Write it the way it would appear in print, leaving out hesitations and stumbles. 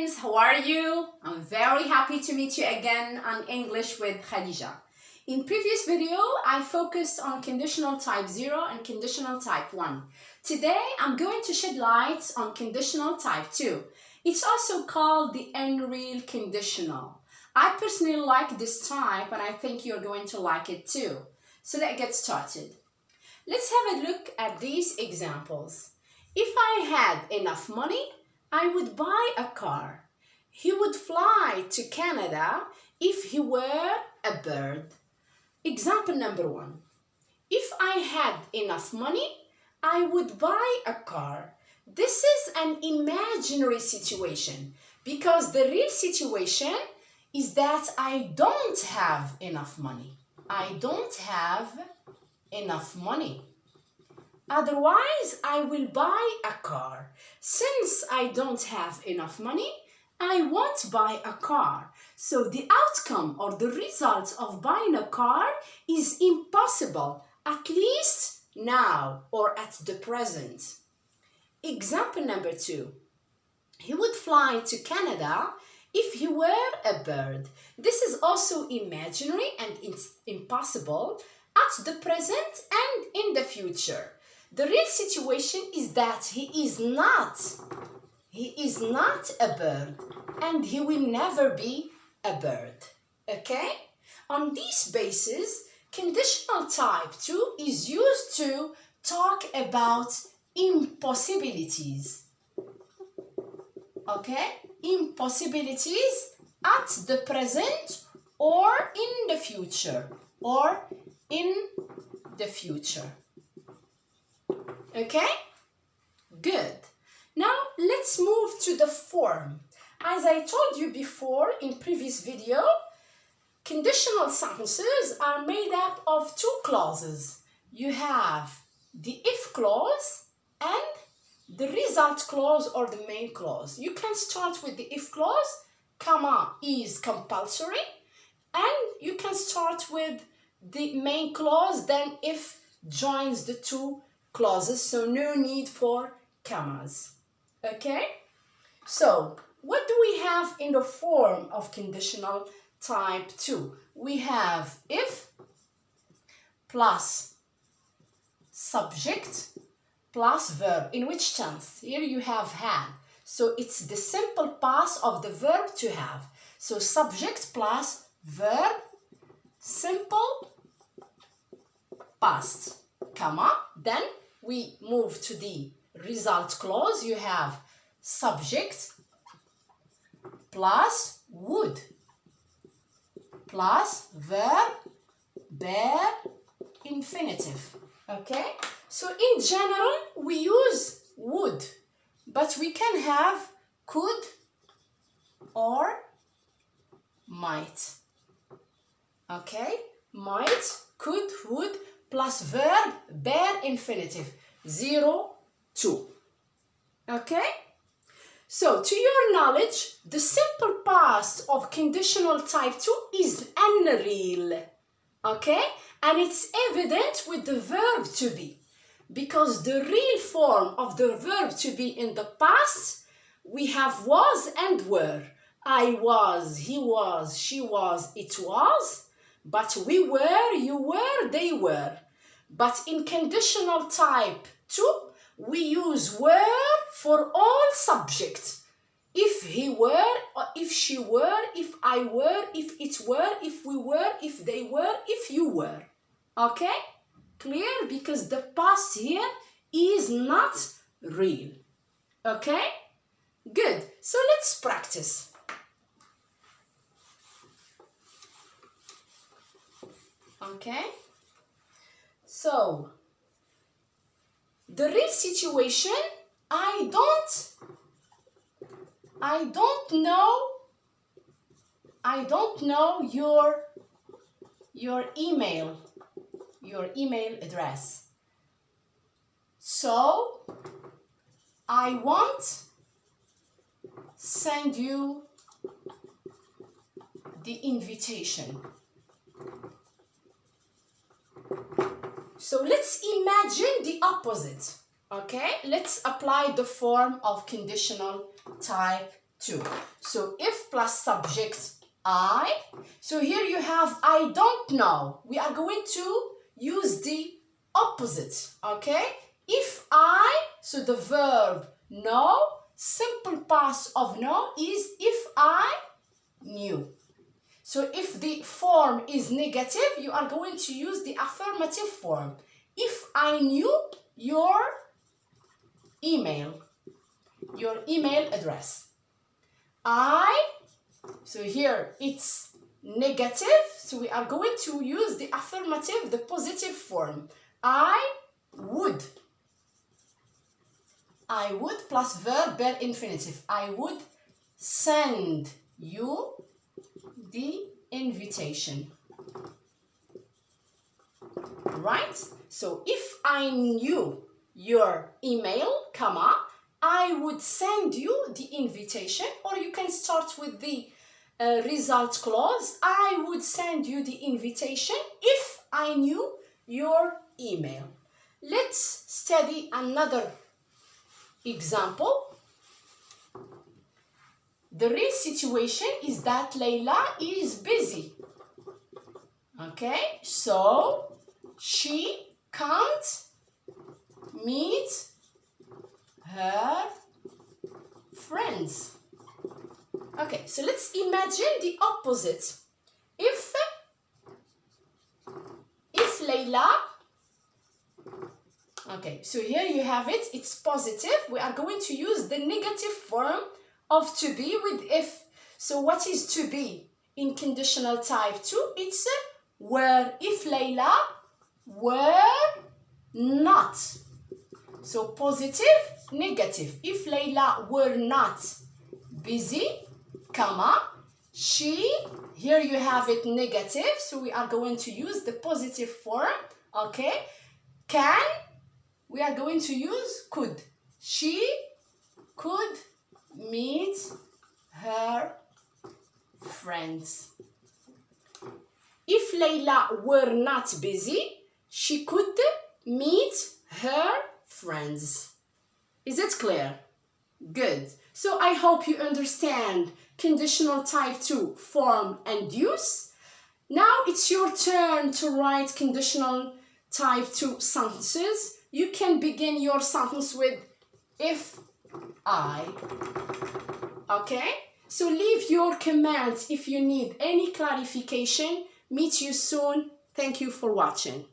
friends, how are you? I'm very happy to meet you again on English with Khadija. In previous video, I focused on conditional type 0 and conditional type 1. Today, I'm going to shed light on conditional type 2. It's also called the unreal conditional. I personally like this type and I think you're going to like it too. So let's get started. Let's have a look at these examples. If I had enough money, I would buy a car. He would fly to Canada if he were a bird. Example number 1. If I had enough money, I would buy a car. This is an imaginary situation because the real situation is that I don't have enough money. I don't have enough money. Otherwise, I will buy a car. Since I don't have enough money, I won't buy a car. So the outcome or the result of buying a car is impossible, at least now or at the present. Example number 2. He would fly to Canada if he were a bird. This is also imaginary and it's impossible at the present and in the future. The real situation is that he is not a bird and he will never be a bird. Okay? On this basis, conditional type 2 is used to talk about impossibilities. Okay? Impossibilities at the present or in the future. Okay? Good. Now let's move to the form. As I told you before in previous video, conditional sentences are made up of 2 clauses. You have the if clause and the result clause or the main clause. You can start with the if clause, comma is compulsory, and you can start with the main clause, then if joins the 2 clauses, so no need for commas. Okay? So, what do we have in the form of conditional type 2? We have if plus subject plus verb. In which tense? Here you have had. So, it's the simple past of the verb to have. So, subject plus verb, simple past, comma, then we move to the result clause. You have subject plus would plus verb, bare infinitive. Okay? So in general, we use would, but we can have could or might. Okay? Might, could, would, plus verb, bare infinitive, 0, 2. Okay? So, to your knowledge, the simple past of conditional type 2 is unreal. Okay? And it's evident with the verb to be. Because the real form of the verb to be in the past, we have was and were. I was, he was, she was, it was. But we were, you were, they were. But in conditional type 2, we use were for all subjects. If he were, or if she were, if I were, if it were, if we were, if they were, if you were. Okay? Clear? Because the past here is not real. Okay? Good. So let's practice. Okay? So, the real situation, I don't know your email address. So, I won't send you the invitation. So let's imagine the opposite, okay? Let's apply the form of conditional type 2. So if plus subject I. So here you have I don't know. We are going to use the opposite, okay? If I, so the verb know, simple past of know is if I knew. So if the form is negative, you are going to use the affirmative form. If I knew your email address. So here it's negative, so we are going to use the affirmative, the positive form. I would plus verb bare infinitive. I would send you the invitation. Right? So if I knew your email, comma, I would send you the invitation, or you can start with the result clause. I would send you the invitation if I knew your email. Let's study another example. The real situation is that Layla is busy. Okay, so she can't meet her friends. Okay, so let's imagine the opposite. If Layla, okay, so here you have it, it's positive. We are going to use the negative form of to be with if. So what is to be in conditional type 2? It's were. If Layla were not. So positive, negative. If Layla were not busy, comma, she, here you have it negative, so we are going to use the positive form, okay? Can, we are going to use could. She could meet her friends. If Layla were not busy, she could meet her friends. Is it clear? Good. So I hope you understand conditional type 2 form and use. Now it's your turn to write conditional type 2 sentences. You can begin your sentence with if I. Okay? So leave your comments if you need any clarification. Meet you soon. Thank you for watching.